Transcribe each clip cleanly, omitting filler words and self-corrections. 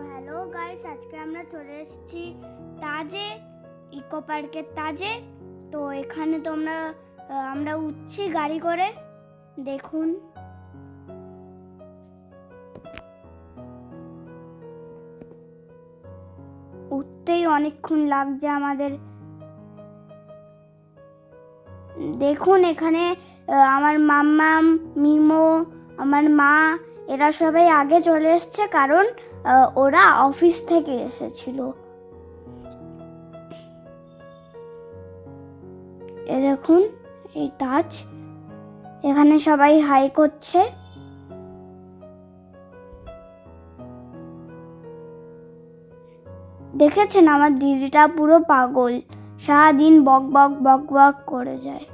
Hello guys, আজকে আমরা চলে এসেছি তাজে, ইকো পার্কের তাজে। তো এখানে আমরা উঠছি গাড়ি করে। দেখুন, উঠতেই অনেকক্ষণ লাগছে আমাদের। দেখুন এখানে আমার মাম্মাম, মিমো, আমার মা, এরা সবাই আগে চলে এসছে, কারণ ওরা অফিস থেকে এসেছিল। এ দেখুন, এই তাজ, এখানে সবাই হাই করছে। দেখেছেন আমার দিদিটা পুরো পাগল, সারাদিন বক বক বক বক করে যায়।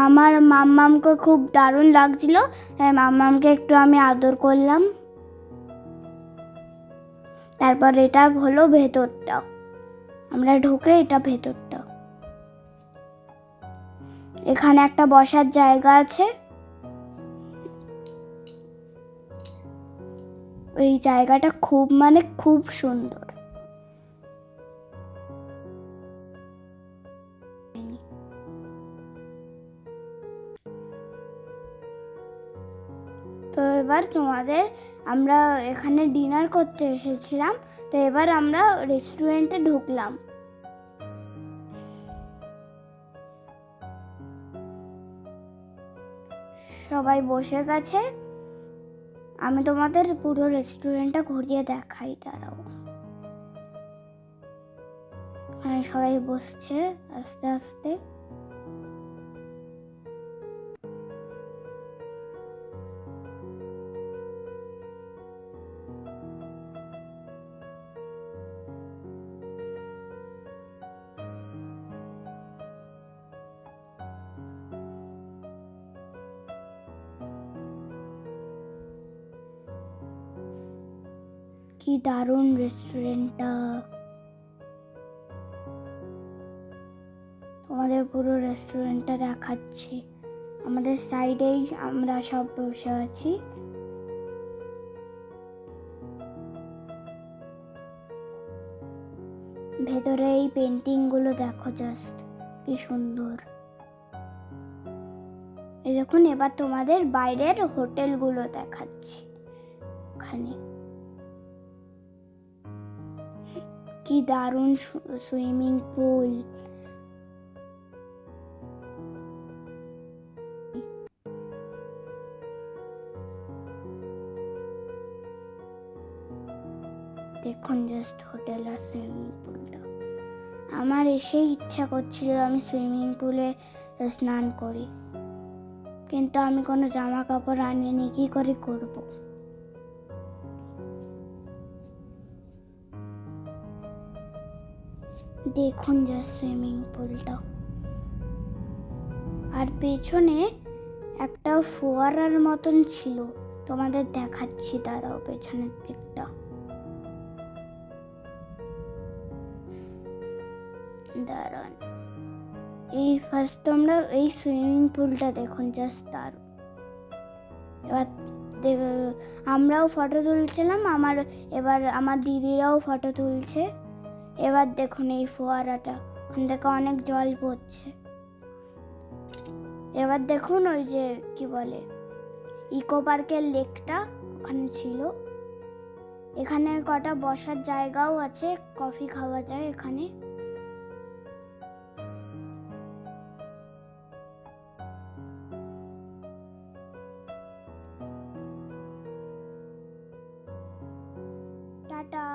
আমার মাম্মামকে খুব দারুণ লাগছিল, তাই মাম্মামকে একটু আমি আদর করলাম। তারপর এটা হলো ভেতরটা, আমরা ঢুকে, এটা ভেতরটা। এখানে একটা বসার জায়গা আছে, এই জায়গাটা খুব সুন্দর। তো এবার আমরা এখানে ডিনার করতে এসেছিলাম, তো এবার আমরা রেস্টুরেন্টে ঢুকলাম। সবাই বসে গেছে, আমি তোমাদের পুরো রেস্টুরেন্টটা ঘুরিয়ে দেখাই, দাঁড়াও। সবাই বসছে আস্তে আস্তে। কি দারুণ রেস্টুরেন্টটা, তোমাদের পুরো রেস্টুরেন্টটা দেখাচ্ছি। আমাদের সাইডেই আমরা সব বসে আছি। ভেতরে এই পেন্টিং গুলো দেখো, জাস্ট কি সুন্দর। এই দেখুন, এবার তোমাদের বাইরের হোটেলগুলো দেখাচ্ছি। ওখানে কি দারুণ সুইমিং পুল, দেখুন জাস্ট হোটেল আর সুইমিং পুলটা। আমার এসেই ইচ্ছা করছিল আমি সুইমিং পুলে স্নান করি, কিন্তু আমি কোনো জামা কাপড় আনিনি, কি করে করব। দেখুন জাস্ট সুইমিং পুলটা, আর পেছনে একটা ফোয়ারার মতন ছিল, তোমাদের দেখাচ্ছি, দাঁড়াও, পেছনের দিকটা। দাঁড়ান, এই ফার্স্ট তোমরা এই সুইমিং পুলটা দেখুন, জাস্ট দারুণ। এবার আমরাও ফটো তুলছিলাম, এবার আমার দিদিরাও ফটো তুলছে। এবার দেখুন এই ফোয়ারাটা, ওখান থেকে অনেক জল পড়ছে। এবার দেখুন ওই যে কি বলে, ইকো পার্কের লেকটা ওখানে ছিল। এখানে কটা বসার জায়গাও আছে, কফি খাওয়া যায় এখানে। টাটা।